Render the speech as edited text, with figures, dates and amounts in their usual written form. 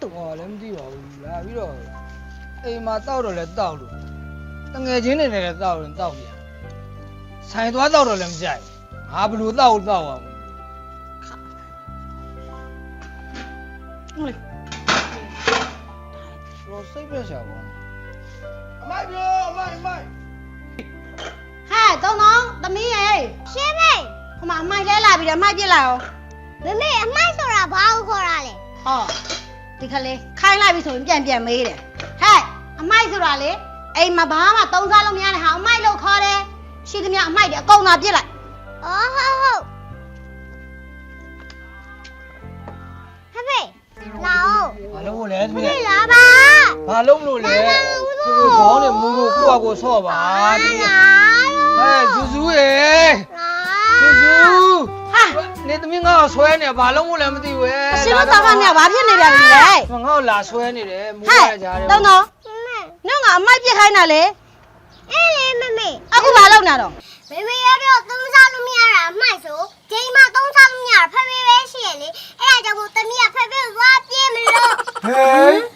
တူ ဟောလည်းမသိပါဘူးလာပြီးတော့အိမ်မှာတောက်တော့လဲတောက်လို့တငယ်ချင်းတွေနဲ့လည်းတောက်ရင်တောက်ပြန်ဆိုင်သွားတောက်တော့လည်းမကြိုက်ငါဘလို့တောက်အောင် ဟုတ်လေ တော့စိတ်ပြက်ရှာပါအမိုက်ပြောအမိုက် ဟဲ့တုံးသမီးရေရှင်းမေဟိုမှာအမိုက်လဲလာပြီးတော့အမိုက်ပြစ်လိုက်အောင် မမေအမိုက်ဆိုတာဘာကိုခေါ်တာလဲ ဟောဒီခလေးခိုင်းလိုက်ပြီဆိုရင်ပြန်မေးတယ်ဟဲ့အမိုက်ဆိုတာလေအိမ်မှာဘာမှသုံးစားလို့မရတဲ့ဟာအမိုက်လို့ခေါ်တယ်ရှိသမျှအမိုက်တွေအကုန်သာပြစ်လိုက် အော်ဟုတ်ဟဖေလာအောင် ဘာလို့လဲသမီး ပြေးလာပါ ဘာလို့မလို့လဲသူတို့ခေါင်းနဲ့မူလို့ကိုယ့်အကိုဆော့ပါတမီး လာ ဟဲ့ဇူဇူရေဇူဇူ ဟာ နေသမီးငါ့ကိုဆွဲနေဘာလို့မလဲမသိဘူး အရှင်တို့သားမမြောက်ဘာဖြစ်နေပြန်ပြီလဲ ငါ့ကိုလာဆွဲနေတယ်မူ ဟဲ့ ရကြတယ် တုံးနင်ကအမိုက်ပြစ်ခိုင်းတာလေ အေးလေမမေ အခုဘာလုပ်နေတော့ မေမေရတော့သုံးစားလို့မရတာအမိုက်ဆိုဂျိမ်းမသုံးစားလို့မရတာဖဖေပဲရှိရလေအဲ့ဒါကြောင့်မို့တမီးကဖဖေကိုသွားပြေးမလို့ ဟဲ့